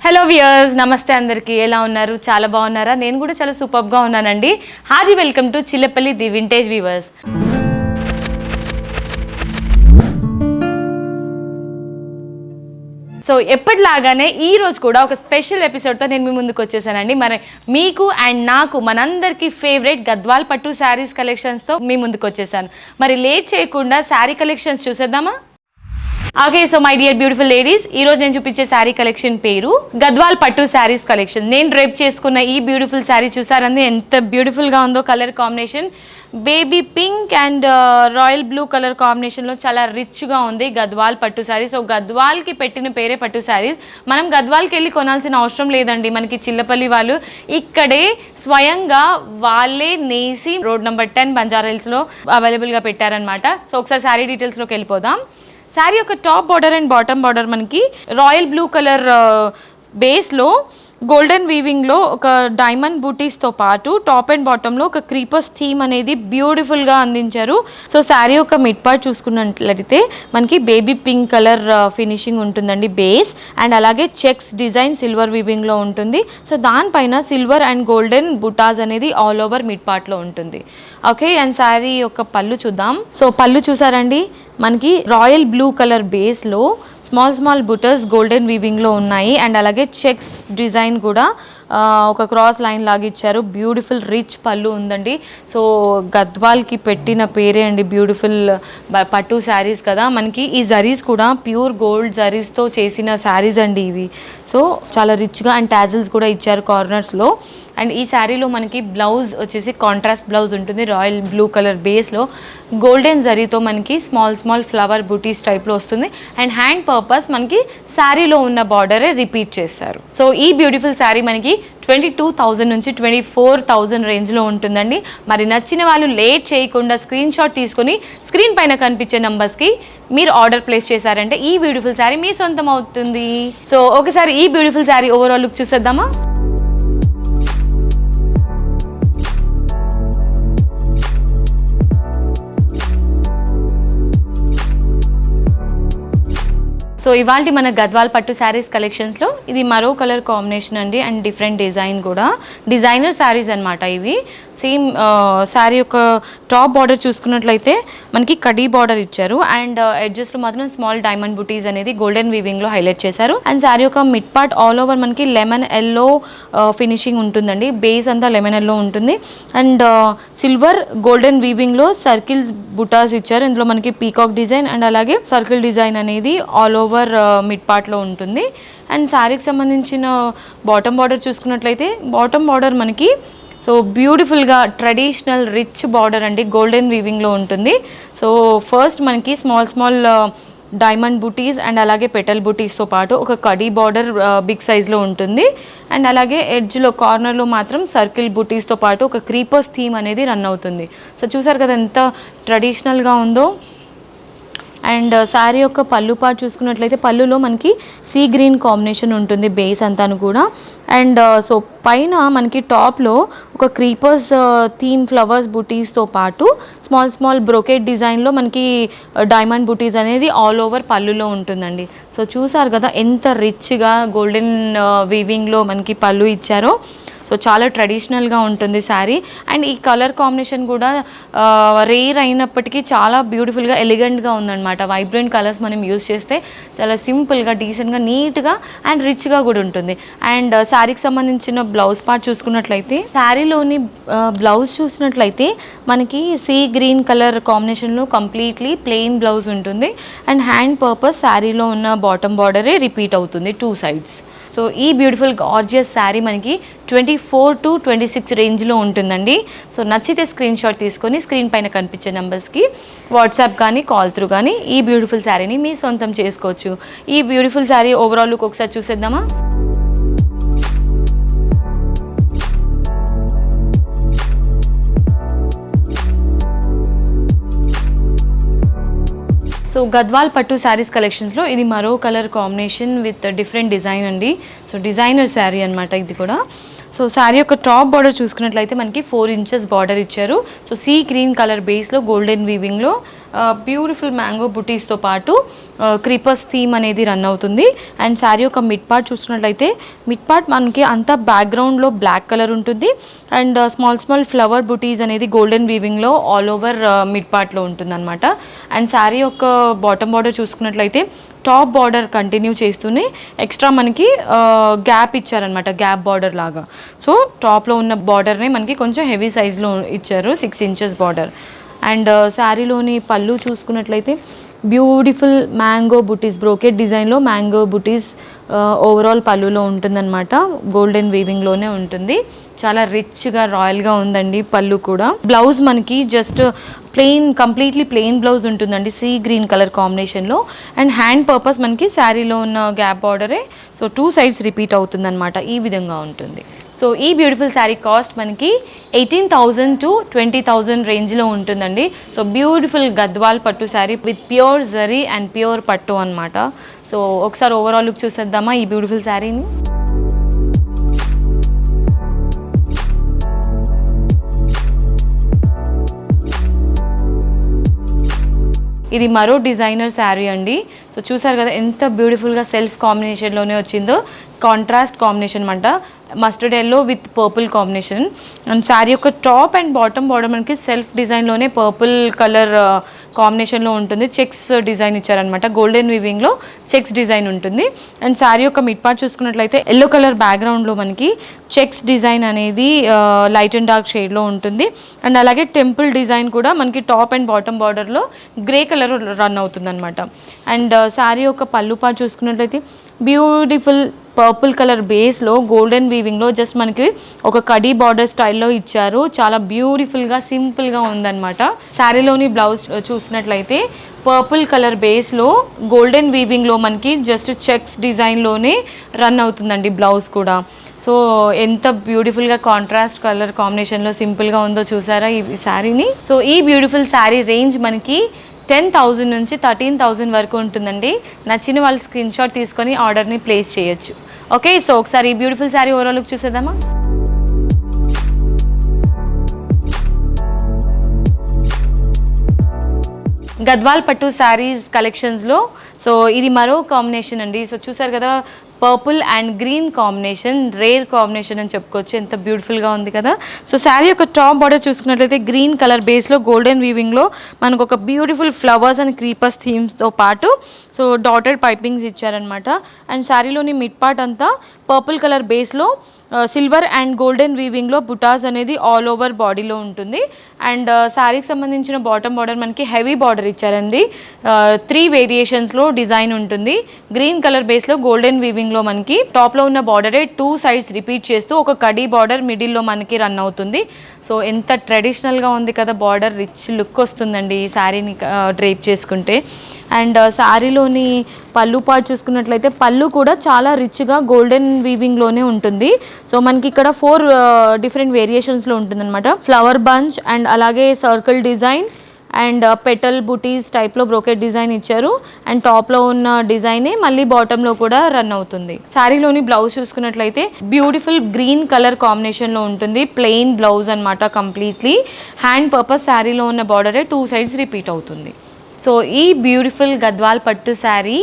Hello viewers, నమస్తే అందరికీ. ఎలా ఉన్నారు? చాలా బాగున్నారా? నేను కూడా చాలా సూపర్గా ఉన్నానండి. హాజీ welcome to Chillapalli the vintage viewers. So ఎప్పటిలాగానే ఈ రోజు కూడా ఒక స్పెషల్ ఎపిసోడ్తో నేను మీ ముందుకు వచ్చేసానండి. మరి మీకు అండ్ నాకు మనందరికీ ఫేవరెట్ గద్వాల్ పట్టు శారీస్ కలెక్షన్స్తో మీ ముందుకు వచ్చేసాను. మరి లేట్ చేయకుండా శారీ కలెక్షన్స్ చూసేద్దామా? Okay, so my dear beautiful ladies, ఈ రోజు నేను చూపించే శారీ కలెక్షన్ పేరు గద్వాల్ పట్టు శారీస్ కలెక్షన్. నేను డ్రేప్ చేసుకున్న ఈ బ్యూటిఫుల్ శారీ చూసారండి, ఎంత బ్యూటిఫుల్గా ఉందో. Colour combination baby pink and royal blue colour కాంబినేషన్లో చాలా రిచ్గా ఉంది గద్వాల్ పట్టు శారీ. సో గద్వాల్కి పెట్టిన పేరే పట్టు శారీస్. మనం గద్వాల్కి వెళ్ళి కొనాల్సిన అవసరం లేదండి. మనకి చిల్లపల్లి వాళ్ళు ఇక్కడే స్వయంగా వాళ్ళే నేసి రోడ్ నెంబర్ 10 బంజారా హిల్స్లో అవైలబుల్గా పెట్టారనమాట. సో ఒకసారి శారీ డీటెయిల్స్లోకి వెళ్ళిపోదాం. శారీ యొక్క top border and bottom border మనకి రాయల్ బ్లూ కలర్ బేస్లో గోల్డెన్ వీవింగ్లో ఒక డైమండ్ బూటీస్తో పాటు టాప్ అండ్ బాటంలో ఒక క్రీపర్స్ థీమ్ అనేది బ్యూటిఫుల్గా అందించారు. సో శారీ యొక్క మిడ్ పార్ట్ చూసుకున్నట్లయితే మనకి బేబీ పింక్ కలర్ ఫినిషింగ్ ఉంటుందండి బేస్, అండ్ అలాగే చెక్స్ డిజైన్ సిల్వర్ వీవింగ్లో ఉంటుంది. సో దానిపైన సిల్వర్ అండ్ గోల్డెన్ బుటాస్ అనేది ఆల్ ఓవర్ మిడ్ పార్ట్లో ఉంటుంది. ఓకే, అండ్ శారీ యొక్క పళ్ళు చూద్దాం. సో పళ్ళు చూసారండి, మనకి రాయల్ బ్లూ కలర్ బేస్లో స్మాల్ బుటర్స్ గోల్డెన్ వీవింగ్లో ఉన్నాయి, అండ్ అలాగే చెక్స్ డిజైన్ కూడా ఒక క్రాస్ లైన్ లాగా ఇచ్చారు. బ్యూటిఫుల్ రిచ్ పళ్ళు ఉందండి. సో గద్వాల్కి పెట్టిన పేరే అండి బ్యూటిఫుల్ పట్టు శారీస్ కదా. మనకి ఈ జరీస్ కూడా ప్యూర్ గోల్డ్ జరీస్తో చేసిన శారీస్ అండి ఇవి. సో చాలా రిచ్గా అండ్ టాజిల్స్ కూడా ఇచ్చారు కార్నర్స్లో. అండ్ ఈ శారీలో మనకి బ్లౌజ్ వచ్చేసి కాంట్రాస్ట్ బ్లౌజ్ ఉంటుంది రాయల్ బ్లూ కలర్ బేస్లో. గోల్డెన్ జరీతో మనకి స్మాల్ ఫ్లవర్ బూటీస్ టైప్లో వస్తుంది, అండ్ హ్యాండ్ పర్పస్ మనకి శారీలో ఉన్న బార్డరే రిపీట్ చేస్తారు. సో ఈ బ్యూటిఫుల్ శారీ మనకి 22,000 నుంచి 24,000 రేంజ్లో ఉంటుందండి. మరి నచ్చిన వాళ్ళు లేట్ చేయకుండా స్క్రీన్ షాట్ తీసుకొని స్క్రీన్ పైన కనిపించే నంబర్స్కి మీరు ఆర్డర్ ప్లేస్ చేశారంటే ఈ బ్యూటిఫుల్ శారీ మీ సొంతం అవుతుంది. సో ఒకసారి ఈ బ్యూటిఫుల్ శారీ ఓవరాల్ లుక్ చూసేద్దామా? సో ఇవాళ మన గద్వాల్ పట్టు శారీస్ కలెక్షన్స్లో ఇది మరో కలర్ కాంబినేషన్ అండి, అండ్ డిఫరెంట్ డిజైన్ కూడా. డిజైనర్ శారీస్ అనమాట ఇవి. సేమ్ శారీ యొక్క టాప్ బార్డర్ చూసుకున్నట్లయితే మనకి కడీ బార్డర్ ఇచ్చారు, అండ్ ఎడ్జెస్లో మాత్రం స్మాల్ డైమండ్ బుటీస్ అనేది గోల్డెన్ వీవింగ్లో హైలైట్ చేశారు. అండ్ శారీ యొక్క మిడ్ పార్ట్ ఆల్ ఓవర్ మనకి లెమన్ ఎల్లో ఫినిషింగ్ ఉంటుందండి. బేస్ అంతా లెమన్ ఎల్లో ఉంటుంది, అండ్ సిల్వర్ గోల్డెన్ వీవింగ్లో సర్కిల్స్ బుటాస్ ఇచ్చారు. ఇందులో మనకి పీకాక్ డిజైన్ అండ్ అలాగే సర్కిల్ డిజైన్ అనేది ఆల్ ఓవర్ మిడ్ పార్ట్లో ఉంటుంది. అండ్ శారీకి సంబంధించిన బాటమ్ బార్డర్ చూసుకున్నట్లయితే బాటమ్ బార్డర్ మనకి సో బ్యూటిఫుల్గా ట్రెడిషనల్ రిచ్ బార్డర్ అండి, గోల్డెన్ వీవింగ్లో ఉంటుంది. సో ఫస్ట్ మనకి స్మాల్ డైమండ్ బూటీస్ అండ్ అలాగే పెటల్ బూటీస్తో పాటు ఒక కడీ బార్డర్ బిగ్ సైజ్లో ఉంటుంది, అండ్ అలాగే ఎడ్జ్లో కార్నర్లో మాత్రం సర్కిల్ బూటీస్తో పాటు ఒక క్రీపర్స్ థీమ్ అనేది రన్ అవుతుంది. సో చూసారు కదా ఎంత ట్రెడిషనల్గా ఉందో. అండ్ శారీ యొక్క పళ్ళు పార్ట్ చూసుకున్నట్లయితే పళ్ళులో మనకి సీ గ్రీన్ కాంబినేషన్ ఉంటుంది బేస్ అంతాను కూడా. అండ్ సో పైన మనకి టాప్లో ఒక క్రీపర్స్ థీమ్ ఫ్లవర్స్ బుటీస్తో పాటు స్మాల్ బ్రోకెట్ డిజైన్లో మనకి డైమండ్ బుటీస్ అనేది ఆల్ ఓవర్ పళ్ళులో ఉంటుందండి. సో చూసారు కదా ఎంత రిచ్గా గోల్డెన్ వీవింగ్లో మనకి పళ్ళు ఇచ్చారో. సో చాలా ట్రెడిషనల్గా ఉంటుంది శారీ, అండ్ ఈ కలర్ కాంబినేషన్ కూడా రేర్ అయినప్పటికీ చాలా బ్యూటిఫుల్గా ఎలిగెంట్గా ఉందన్నమాట. వైబ్రెంట్ కలర్స్ మనం యూస్ చేస్తే చాలా సింపుల్గా డీసెంట్గా నీట్గా అండ్ రిచ్గా కూడా ఉంటుంది. అండ్ శారీకి సంబంధించిన బ్లౌజ్ పార్ట్ చూసుకున్నట్లయితే శారీలోని బ్లౌజ్ చూసినట్లయితే మనకి సీ గ్రీన్ కలర్ కాంబినేషన్లో కంప్లీట్లీ ప్లెయిన్ బ్లౌజ్ ఉంటుంది, అండ్ హ్యాండ్ పర్పస్ శారీలో ఉన్న బాటమ్ బార్డరే రిపీట్ అవుతుంది 2 sides. సో ఈ బ్యూటిఫుల్ గార్జియస్ శారీ మనకి 24 to 26 రేంజ్లో ఉంటుందండి. సో నచ్చితే స్క్రీన్ షాట్ తీసుకొని స్క్రీన్ పైన కనిపించే నెంబర్స్కి వాట్సాప్ కానీ కాల్ త్రూ కానీ ఈ బ్యూటిఫుల్ శారీని మీ సొంతం చేసుకోవచ్చు. ఈ బ్యూటిఫుల్ శారీ ఓవరాల్ లుక్ ఒకసారి చూసేద్దామా? సో గద్వాల్ పట్టు శారీస్ కలెక్షన్స్లో ఇది మరో colour combination with different design అండి. సో డిజైనర్ శారీ అనమాట ఇది కూడా. సో శారీ యొక్క టాప్ బార్డర్ చూసుకున్నట్లయితే మనకి 4 inches బార్డర్ ఇచ్చారు. సో సీ గ్రీన్ కలర్ బేస్లో గోల్డెన్ వీవింగ్లో బ్యూటిఫుల్ మ్యాంగో బుటీస్తో పాటు క్రీపర్స్ థీమ్ అనేది రన్ అవుతుంది. అండ్ శారీ యొక్క మిడ్ పార్ట్ చూసుకున్నట్లయితే మిడ్ పార్ట్ మనకి అంతా బ్యాక్గ్రౌండ్లో బ్లాక్ కలర్ ఉంటుంది. అండ్ స్మాల్ ఫ్లవర్ బుటీస్ అనేది గోల్డెన్ వీవింగ్లో ఆల్ ఓవర్ మిడ్ పార్ట్లో ఉంటుందన్నమాట. అండ్ శారీ యొక్క బాటమ్ బార్డర్ చూసుకున్నట్లయితే టాప్ బార్డర్ కంటిన్యూ చేస్తూనే ఎక్స్ట్రా మనకి గ్యాప్ ఇచ్చారనమాట, గ్యాప్ బార్డర్ లాగా. సో టాప్లో ఉన్న బార్డర్ని మనకి కొంచెం హెవీ సైజ్లో ఇచ్చారు, 6 ఇంచెస్ బార్డర్. అండ్ శారీలోని పళ్ళు చూసుకున్నట్లయితే బ్యూటిఫుల్ మ్యాంగో బుటీస్, బ్రోకెట్ డిజైన్లో మ్యాంగో బుటీస్ ఓవరాల్ పళ్ళులో ఉంటుందన్నమాట. గోల్డెన్ వీవింగ్లోనే ఉంటుంది. చాలా రిచ్గా రాయల్గా ఉందండి పళ్ళు కూడా. బ్లౌజ్ మనకి జస్ట్ కంప్లీట్లీ ప్లెయిన్ బ్లౌజ్ ఉంటుందండి, సీ గ్రీన్ కలర్ కాంబినేషన్లో. అండ్ హ్యాండ్ పర్పస్ మనకి శారీలో ఉన్న గ్యాప్ బార్డరే, సో 2 సైడ్స్ రిపీట్ అవుతుందన్నమాట. ఈ విధంగా ఉంటుంది. సో ఈ బ్యూటిఫుల్ శారీ కాస్ట్ మనకి 18,000 to 20,000 రేంజ్లో ఉంటుందండి. సో బ్యూటిఫుల్ గద్వాల్ పట్టు sari with pure zari and pure పట్టు అనమాట. సో ఒకసారి ఓవరాల్ లుక్ చూసేద్దామా ఈ బ్యూటిఫుల్ శారీని. ఇది మరో డిజైనర్ శారీ అండి. సో చూసారు కదా ఎంత బ్యూటిఫుల్గా సెల్ఫ్ కాంబినేషన్లోనే వచ్చిందో. కాంట్రాస్ట్ కాంబినేషన్ అనమాట, mustard yellow with purple combination. And sari యొక్క టాప్ అండ్ బాటమ్ బార్డర్ మనకి సెల్ఫ్ డిజైన్లోనే పర్పుల్ కలర్ కాంబినేషన్లో ఉంటుంది. చెక్స్ డిజైన్ ఇచ్చారనమాట, గోల్డెన్ వీవింగ్లో చెక్స్ డిజైన్ ఉంటుంది. అండ్ శారీ యొక్క మిడ్ పార్ట్ చూసుకున్నట్లయితే ఎల్లో కలర్ బ్యాక్గ్రౌండ్లో మనకి చెక్స్ డిజైన్ అనేది లైట్ అండ్ డార్క్ షేడ్లో ఉంటుంది. అండ్ అలాగే టెంపుల్ డిజైన్ కూడా మనకి టాప్ అండ్ బాటమ్ బార్డర్లో గ్రే కలర్ రన్ అవుతుంది అనమాట. అండ్ శారీ యొక్క పళ్ళు పార్ట్ చూసుకున్నట్లయితే బ్యూటిఫుల్ పర్పుల్ కలర్ బేస్లో గోల్డెన్ వీవింగ్లో జస్ట్ మనకి ఒక కడీ బార్డర్ స్టైల్లో ఇచ్చారు. చాలా బ్యూటిఫుల్గా సింపుల్గా ఉందన్నమాట. శారీలోని బ్లౌజ్ చూసినట్లయితే పర్పుల్ కలర్ బేస్లో గోల్డెన్ వీవింగ్లో మనకి జస్ట్ చెక్స్ డిజైన్లోనే రన్ అవుతుందండి బ్లౌజ్ కూడా. సో ఎంత బ్యూటిఫుల్గా కాంట్రాస్ట్ కలర్ కాంబినేషన్లో సింపుల్గా ఉందో చూసారా ఈ శారీని. సో ఈ బ్యూటిఫుల్ శారీ రేంజ్ మనకి 10,000 నుంచి 13,000 వరకు ఉంటుందండి. నచ్చిన వాళ్ళు స్క్రీన్ షాట్ తీసుకొని ఆర్డర్ని ప్లేస్ చేయొచ్చు. ఓకే, సో ఒకసారి ఈ బ్యూటిఫుల్ శారీ ఓవరాల్ లుక్ చూసేద్దామా. గద్వాల్ పట్టు శారీస్ కలెక్షన్స్లో సో ఇది మరో కాంబినేషన్ అండి. సో చూసారు కదా purple and green combination, rare combination అని చెప్పుకోవచ్చు. ఎంత బ్యూటిఫుల్గా ఉంది కదా. సో శారీ యొక్క టాప్ బార్డర్ చూసుకున్నట్లయితే గ్రీన్ కలర్ బేస్లో గోల్డెన్ వీవింగ్లో మనకు ఒక బ్యూటిఫుల్ ఫ్లవర్స్ అండ్ క్రీపర్స్ థీమ్స్తో పాటు సో డాటెడ్ పైపింగ్స్ ఇచ్చారనమాట. అండ్ శారీలోని మిడ్ పార్ట్ అంతా పర్పుల్ కలర్ బేస్లో సిల్వర్ అండ్ గోల్డెన్ వీవింగ్లో బుటాస్ అనేది ఆల్ ఓవర్ బాడీలో ఉంటుంది. అండ్ శారీకి సంబంధించిన బాటమ్ బార్డర్ మనకి హెవీ బార్డర్ ఇచ్చారండి. 3 వేరియేషన్స్లో డిజైన్ ఉంటుంది. గ్రీన్ కలర్ బేస్లో గోల్డెన్ వీవింగ్లో మనకి టాప్లో ఉన్న బార్డరే 2 సైడ్స్ రిపీట్ చేస్తూ ఒక కడీ బార్డర్ మిడిల్లో మనకి రన్ అవుతుంది. సో ఎంత ట్రెడిషనల్గా ఉంది కదా బార్డర్, రిచ్ లుక్ వస్తుందండి ఈ శారీని డ్రేప్ చేసుకుంటే. అండ్ శారీలోని పళ్ళు పార్ట్ చూసుకున్నట్లయితే పళ్ళు కూడా చాలా రిచ్గా గోల్డెన్ వీవింగ్లోనే ఉంటుంది. సో మనకి ఇక్కడ 4 డిఫరెంట్ వేరియేషన్స్లో ఉంటుందన్నమాట. ఫ్లవర్ బంచ్ అండ్ అలాగే సర్కిల్ డిజైన్ అండ్ పెటల్ బుటీస్ టైప్లో బ్రోకెట్ డిజైన్ ఇచ్చారు. అండ్ టాప్లో ఉన్న డిజైనే మళ్ళీ బాటంలో కూడా రన్ అవుతుంది. శారీలోని బ్లౌజ్ చూసుకున్నట్లయితే బ్యూటిఫుల్ గ్రీన్ కలర్ కాంబినేషన్లో ఉంటుంది. ప్లెయిన్ బ్లౌజ్ అనమాట కంప్లీట్లీ. హ్యాండ్ పర్పస్ శారీలో ఉన్న బార్డరే 2 సైడ్స్ రిపీట్ అవుతుంది. సో ఈ బ్యూటిఫుల్ గద్వాల్ పట్టు శారీ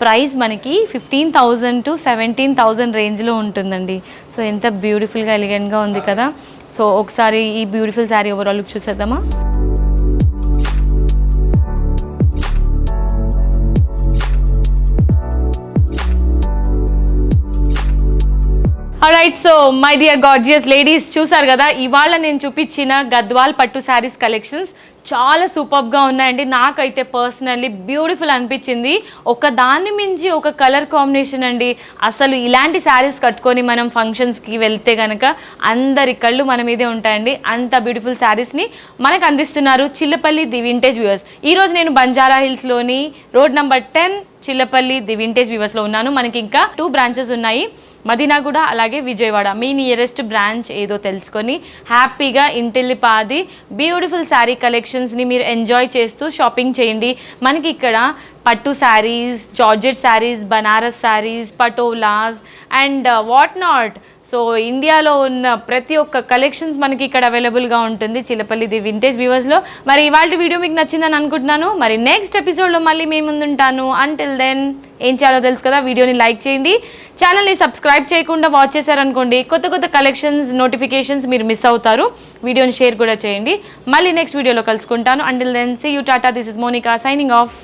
ప్రైస్ మనకి 15,000 to 17,000 రేంజ్లో ఉంటుందండి. సో ఎంత బ్యూటిఫుల్గా ఎలిగెంట్గా ఉంది కదా. సో ఒకసారి ఈ బ్యూటిఫుల్ శారీ ఓవరాల్ లుక్ చూసేద్దామా. Alright, so my dear gorgeous ladies చూసారు కదా ఇవాళ నేను చూపించిన గద్వాల్ పట్టు శారీస్ కలెక్షన్స్ చాలా సూపర్గా ఉన్నాయండి. నాకైతే పర్సనల్లీ బ్యూటిఫుల్ అనిపించింది. ఒక దాన్ని మించి ఒక కలర్ కాంబినేషన్ అండి. అసలు ఇలాంటి శారీస్ కట్టుకొని మనం ఫంక్షన్స్కి వెళ్తే కనుక అందరి కళ్ళు మన మీదే ఉంటాయండి. అంత బ్యూటిఫుల్ శారీస్ని మనకు అందిస్తున్నారు చిల్లపల్లి ది వింటేజ్ వ్యూవర్స్. ఈరోజు నేను బంజారా హిల్స్లోని road number 10 Chillapalli the vintage వ్యూవర్స్లో ఉన్నాను. మనకి ఇంకా 2 బ్రాంచెస్ ఉన్నాయి, మదీనాగూడ అలాగే విజయవాడ. మీ నియరెస్ట్ బ్రాంచ్ ఏదో తెలుసుకొని హ్యాపీగా ఇంటిల్లిపాది బ్యూటిఫుల్ శారీ కలెక్షన్స్ని మీరు ఎంజాయ్ చేస్తూ షాపింగ్ చేయండి. మనకి ఇక్కడ పట్టు saris, georgette saris, Banaras saris, patolas and what not. So ఇండియాలో ఉన్న ప్రతి ఒక్క కలెక్షన్స్ మనకి ఇక్కడ అవైలబుల్గా ఉంటుంది చిలపల్లి ది వింటేజ్ వ్యూవర్స్లో. మరి ఇవాళ వీడియో మీకు నచ్చిందని అనుకుంటున్నాను. మరి నెక్స్ట్ ఎపిసోడ్లో మళ్ళీ మేము ముందుంటాను. అంటిల్ దెన్ ఏం చేయాలో తెలుసు కదా, వీడియోని లైక్ చేయండి, ఛానల్ని సబ్స్క్రైబ్ చేయకుండా వాచ్ చేశారనుకోండి కొత్త కొత్త కలెక్షన్స్ నోటిఫికేషన్స్ మీరు మిస్ అవుతారు. వీడియోని షేర్ కూడా చేయండి. మళ్ళీ నెక్స్ట్ వీడియోలో కలుసుకుంటాను. Until then see you, tata, this is Monika signing of.